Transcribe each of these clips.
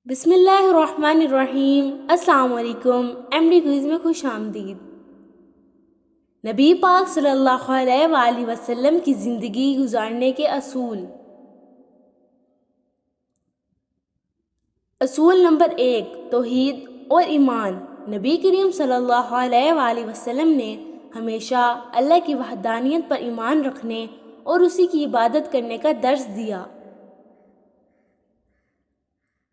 بسم اللہ الرحمن الرحیم۔ السلام علیکم۔ ایم ڈی کوئز میں خوش آمدید۔ نبی پاک صلی اللہ علیہ وآلہ وسلم کی زندگی گزارنے کے اصول۔ اصول نمبر 1، توحید اور ایمان۔ نبی کریم صلی اللہ علیہ وآلہ وسلم نے ہمیشہ اللہ کی وحدانیت پر ایمان رکھنے اور اسی کی عبادت کرنے کا درس دیا۔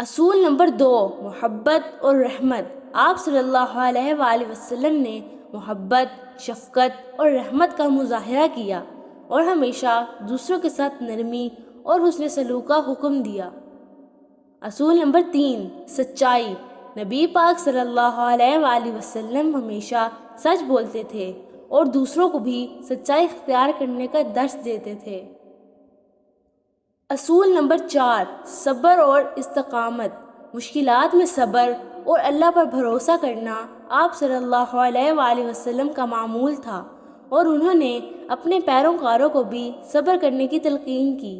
اصول نمبر 2، محبت اور رحمت۔ آپ صلی اللہ علیہ وآلہ وسلم نے محبت، شفقت اور رحمت کا مظاہرہ کیا اور ہمیشہ دوسروں کے ساتھ نرمی اور حسن سلوک کا حکم دیا۔ اصول نمبر 3، سچائی۔ نبی پاک صلی اللہ علیہ وآلہ وسلم ہمیشہ سچ بولتے تھے اور دوسروں کو بھی سچائی اختیار کرنے کا درس دیتے تھے۔ اصول نمبر 4، صبر اور استقامت۔ مشکلات میں صبر اور اللہ پر بھروسہ کرنا آپ صلی اللہ علیہ وآلہ وسلم کا معمول تھا اور انہوں نے اپنے پیروکاروں کو بھی صبر کرنے کی تلقین کی۔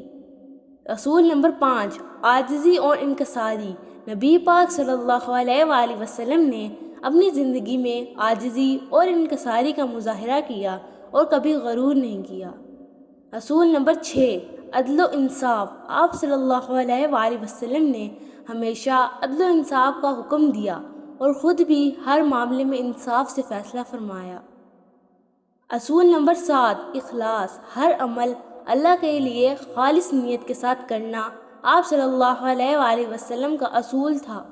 اصول نمبر 5، عاجزی اور انکساری۔ نبی پاک صلی اللہ علیہ وآلہ وسلم نے اپنی زندگی میں عاجزی اور انکساری کا مظاہرہ کیا اور کبھی غرور نہیں کیا۔ اصول نمبر 6، عدل و انصاف۔ آپ صلی اللہ علیہ وآلہ وسلم نے ہمیشہ عدل و انصاف کا حکم دیا اور خود بھی ہر معاملے میں انصاف سے فیصلہ فرمایا۔ اصول نمبر 7، اخلاص۔ ہر عمل اللہ کے لیے خالص نیت کے ساتھ کرنا آپ صلی اللہ علیہ وآلہ وسلم کا اصول تھا۔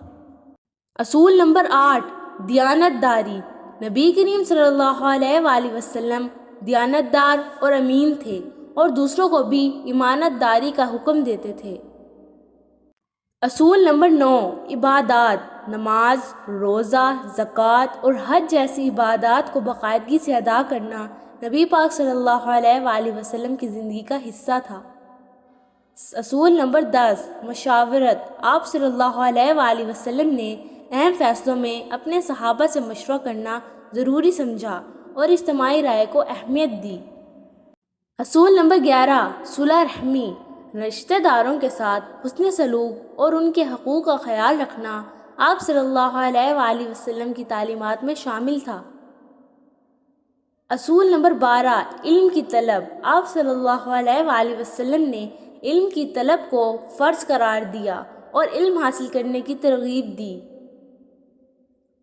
اصول نمبر 8، دیانت داری۔ نبی کریم صلی اللہ علیہ وآلہ وسلم دیانت دار اور امین تھے اور دوسروں کو بھی امانت داری کا حکم دیتے تھے۔ اصول نمبر 9، عبادات۔ نماز، روزہ، زکوٰۃ اور حج جیسی عبادات کو باقاعدگی سے ادا کرنا نبی پاک صلی اللہ علیہ وآلہ وسلم کی زندگی کا حصہ تھا۔ اصول نمبر 10، مشاورت۔ آپ صلی اللہ علیہ وآلہ وسلم نے اہم فیصلوں میں اپنے صحابہ سے مشورہ کرنا ضروری سمجھا اور اجتماعی رائے کو اہمیت دی۔ اصول نمبر 11، صلہ رحمی۔ رشتہ داروں کے ساتھ حسن سلوک اور ان کے حقوق کا خیال رکھنا آپ صلی اللہ علیہ وآلہ وسلم کی تعلیمات میں شامل تھا۔ اصول نمبر 12، علم کی طلب۔ آپ صلی اللہ علیہ وآلہ وسلم نے علم کی طلب کو فرض قرار دیا اور علم حاصل کرنے کی ترغیب دی۔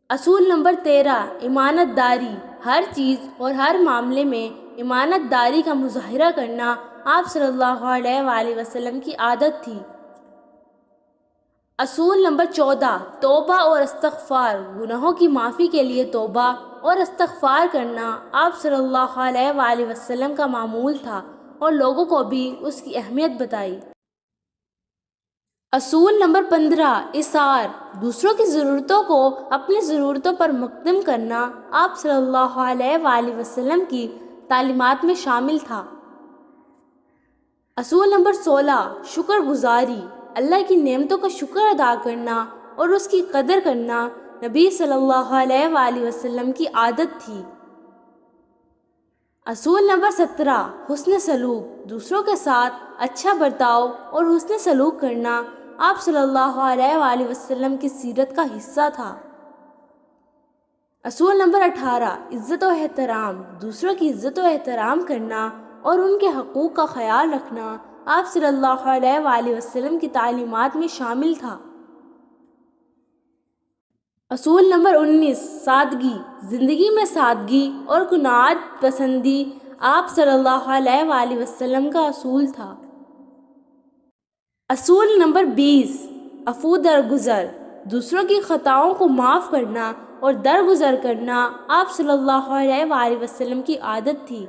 اصول نمبر 13، امانت داری۔ ہر چیز اور ہر معاملے میں امانت داری کا مظاہرہ کرنا آپ صلی اللہ علیہ وآلہ وسلم کی عادت تھی۔ اصول نمبر 14، توبہ اور استغفار۔ گناہوں کی معافی کے لیے توبہ اور استغفار کرنا آپ صلی اللہ علیہ وآلہ وسلم کا معمول تھا اور لوگوں کو بھی اس کی اہمیت بتائی۔ اصول نمبر 15، ایثار۔ دوسروں کی ضرورتوں کو اپنی ضرورتوں پر مقدم کرنا آپ صلی اللہ علیہ وآلہ وسلم کی تعلیمات میں شامل تھا۔ اصول نمبر 16، شکر گزاری۔ اللہ کی نعمتوں کا شکر ادا کرنا اور اس کی قدر کرنا نبی صلی اللہ علیہ وآلہ وسلم کی عادت تھی۔ اصول نمبر 17، حسن سلوک۔ دوسروں کے ساتھ اچھا برتاؤ اور حسن سلوک کرنا آپ صلی اللہ علیہ وآلہ وسلم کی سیرت کا حصہ تھا۔ اصول نمبر 18، عزت و احترام۔ دوسروں کی عزت و احترام کرنا اور ان کے حقوق کا خیال رکھنا آپ صلی اللہ علیہ وآلہ وسلم کی تعلیمات میں شامل تھا۔ اصول نمبر 19، سادگی۔ زندگی میں سادگی اور قناعت پسندی آپ صلی اللہ علیہ وآلہ وسلم کا اصول تھا۔ اصول نمبر 20، عفو درگزر۔ دوسروں کی خطاؤں کو معاف کرنا اور درگزر کرنا آپ صلی اللہ علیہ وآلہ وسلم کی عادت تھی۔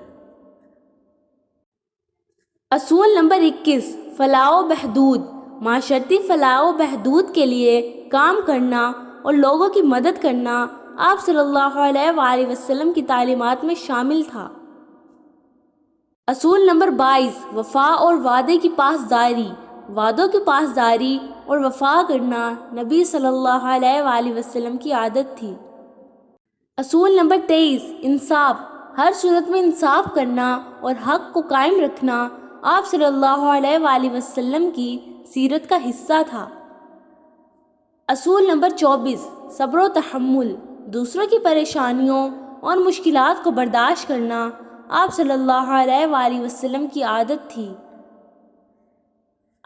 اصول نمبر 21، فلاح و بہبود۔ معاشرتی فلاح و بہبود کے لیے کام کرنا اور لوگوں کی مدد کرنا آپ صلی اللہ علیہ وآلہ وسلم کی تعلیمات میں شامل تھا۔ اصول نمبر 22، وفا اور وعدے کی پاسداری۔ وعدوں کی پاسداری اور وفا کرنا نبی صلی اللہ علیہ وآلہ وسلم کی عادت تھی۔ اصول نمبر 23، انصاف۔ ہر صورت میں انصاف کرنا اور حق کو قائم رکھنا آپ صلی اللہ علیہ وآلہ وسلم کی سیرت کا حصہ تھا۔ اصول نمبر 24 صبر و تحمل، دوسروں کی پریشانیوں اور مشکلات کو برداشت کرنا آپ صلی اللہ علیہ وآلہ وسلم کی عادت تھی۔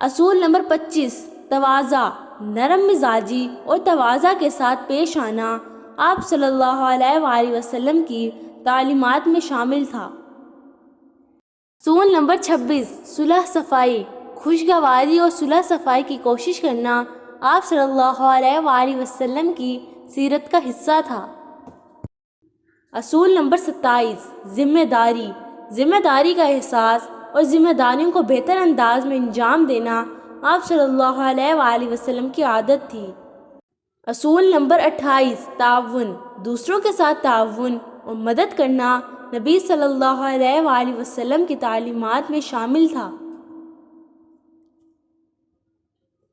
اصول نمبر 25 تواضع، نرم مزاجی اور تواضع کے ساتھ پیش آنا آپ صلی اللہ علیہ وآلہ وسلم کی تعلیمات میں شامل تھا۔ اصول نمبر 26 صلح صفائی، خوشگواری اور صلح صفائی کی کوشش کرنا آپ صلی اللہ علیہ وآلہ وسلم کی سیرت کا حصہ تھا۔ اصول نمبر 27 ذمہ داری، ذمہ داری کا احساس اور ذمہ داریوں کو بہتر انداز میں انجام دینا آپ صلی اللہ علیہ وآلہ وسلم کی عادت تھی۔ اصول نمبر 28 تعاون، دوسروں کے ساتھ تعاون اور مدد کرنا نبی صلی اللہ علیہ وآلہ وسلم کی تعلیمات میں شامل تھا۔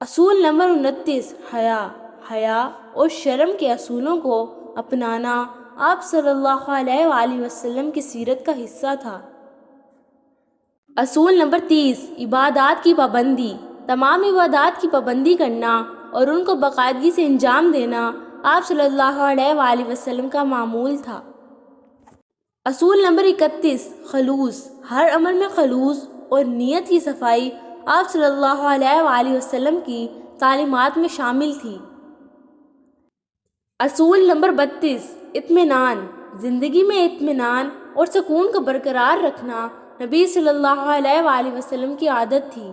اصول نمبر 29 حیا اور شرم کے اصولوں کو اپنانا آپ صلی اللہ علیہ وآلہ وسلم کی سیرت کا حصہ تھا۔ اصول نمبر 30 عبادات کی پابندی، تمام عبادات کی پابندی کرنا اور ان کو باقاعدگی سے انجام دینا آپ صلی اللہ علیہ وآلہ وسلم کا معمول تھا۔ اصول نمبر 31 خلوص، ہر عمل میں خلوص اور نیت کی صفائی آپ صلی اللہ علیہ وآلہ وسلم کی تعلیمات میں شامل تھی۔ اصول نمبر 32 اطمینان، زندگی میں اطمینان اور سکون کو برقرار رکھنا نبی صلی اللہ علیہ وآلہ وسلم کی عادت تھی۔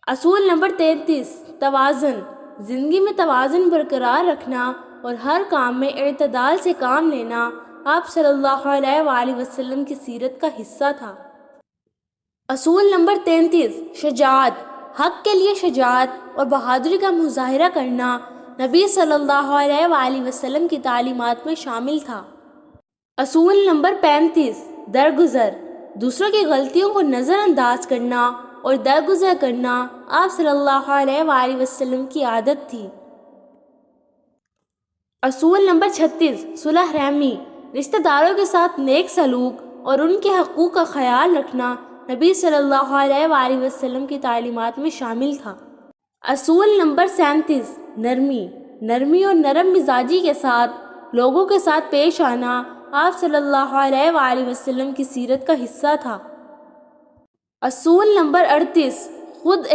اصول نمبر 33 توازن، زندگی میں توازن برقرار رکھنا اور ہر کام میں اعتدال سے کام لینا آپ صلی اللہ علیہ وآلہ وسلم کی سیرت کا حصہ تھا۔ اصول نمبر 33 شجاعت، حق کے لیے شجاعت اور بہادری کا مظاہرہ کرنا نبی صلی اللہ علیہ وآلہ وسلم کی تعلیمات میں شامل تھا۔ اصول نمبر 35 درگزر، دوسروں کی غلطیوں کو نظر انداز کرنا اور درگزر کرنا آپ صلی اللہ علیہ وآلہ وسلم کی عادت تھی۔ اصول نمبر 36 صلح رحمی، رشتہ داروں کے ساتھ نیک سلوک اور ان کے حقوق کا خیال رکھنا نبی صلی اللہ علیہ وآلہ وسلم کی تعلیمات میں شامل تھا۔ اصول نمبر 37 نرمی اور نرم مزاجی کے ساتھ لوگوں کے ساتھ پیش آنا آپ صلی اللہ علیہ وآلہ وسلم کی سیرت کا حصہ تھا۔ اصول نمبر 38 خود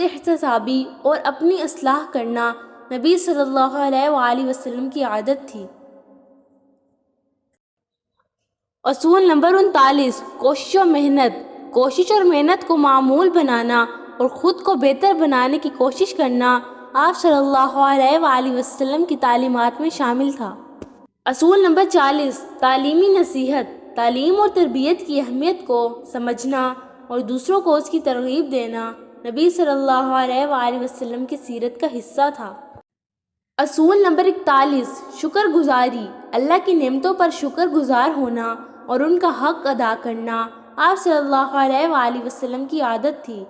احتسابی اور اپنی اصلاح کرنا نبی صلی اللہ علیہ وآلہ وسلم کی عادت تھی۔ اصول نمبر 39 کوشش اور محنت کو معمول بنانا اور خود کو بہتر بنانے کی کوشش کرنا آپ صلی اللہ علیہ وآلہ وسلم کی تعلیمات میں شامل تھا۔ اصول نمبر 40 تعلیمی نصیحت، تعلیم اور تربیت کی اہمیت کو سمجھنا اور دوسروں کو اس کی ترغیب دینا نبی صلی اللہ علیہ وآلہ وسلم کی سیرت کا حصہ تھا۔ اصول نمبر 41 شکر گزاری، اللہ کی نعمتوں پر شکر گزار ہونا اور ان کا حق ادا کرنا آپ صلی اللہ علیہ وآلہ وسلم کی عادت تھی۔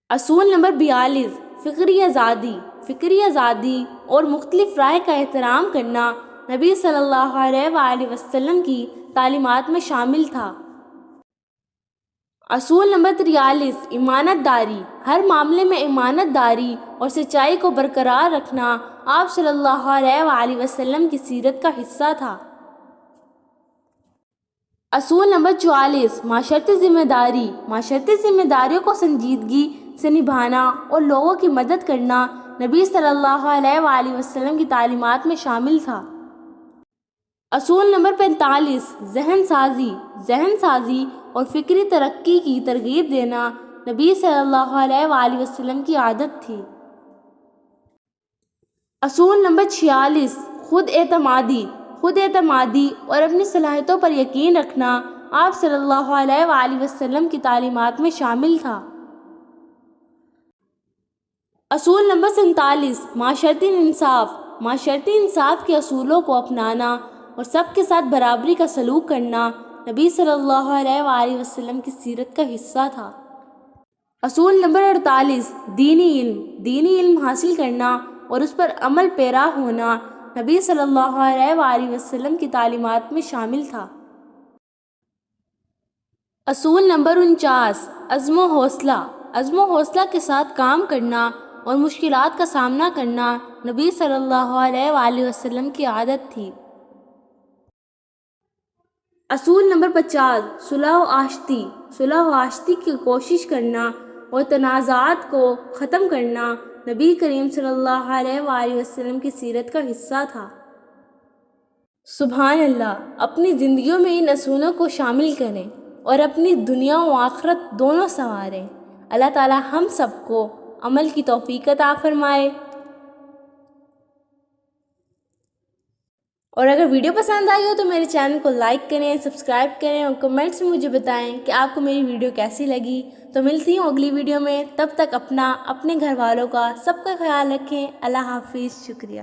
اصول نمبر 42 فکری آزادی اور مختلف رائے کا احترام کرنا نبی صلی اللہ علیہ وآلہ وسلم کی تعلیمات میں شامل تھا۔ اصول نمبر 43 امانت داری، ہر معاملے میں امانت داری اور سچائی کو برقرار رکھنا آپ صلی اللہ علیہ وآلہ وسلم کی سیرت کا حصہ تھا۔ اصول نمبر 44 معاشرتی ذمہ داریوں کو سنجیدگی سے نبھانا اور لوگوں کی مدد کرنا نبی صلی اللہ علیہ وآلہ وسلم کی تعلیمات میں شامل تھا۔ اصول نمبر 45 ذہن سازی اور فکری ترقی کی ترغیب دینا نبی صلی اللہ علیہ وآلہ وسلم کی عادت تھی۔ اصول نمبر 46 خود اعتمادی اور اپنی صلاحیتوں پر یقین رکھنا آپ صلی اللہ علیہ وآلہ وسلم کی تعلیمات میں شامل تھا۔ اصول نمبر 47 معاشرتی انصاف کے اصولوں کو اپنانا اور سب کے ساتھ برابری کا سلوک کرنا نبی صلی اللہ علیہ وآلہ وسلم کی سیرت کا حصہ تھا۔ اصول نمبر 48 دینی علم حاصل کرنا اور اس پر عمل پیرا ہونا نبی صلی اللہ علیہ وآلہ وسلم کی تعلیمات میں شامل تھا۔ اصول نمبر 49 عزم و عزم و حوصلہ کے ساتھ کام کرنا اور مشکلات کا سامنا کرنا نبی صلی اللہ علیہ وآلہ وسلم کی عادت تھی۔ اصول نمبر 50، صلح و آشتی۔ صلح و آشتی کی کوشش کرنا اور تنازعات کو ختم کرنا نبی کریم صلی اللہ علیہ وآلہ وسلم کی سیرت کا حصہ تھا۔ سبحان اللہ، اپنی زندگیوں میں ان اصولوں کو شامل کریں اور اپنی دنیا و آخرت دونوں سنواریں۔ اللہ تعالی ہم سب کو عمل کی توفیق عطا فرمائے۔ اور اگر ویڈیو پسند آئی ہو تو میرے چینل کو لائک کریں، سبسکرائب کریں اور کمنٹس میں مجھے بتائیں کہ آپ کو میری ویڈیو کیسی لگی۔ تو ملتی ہوں اگلی ویڈیو میں، تب تک اپنا، اپنے گھر والوں کا، سب کا خیال رکھیں۔ اللہ حافظ، شکریہ۔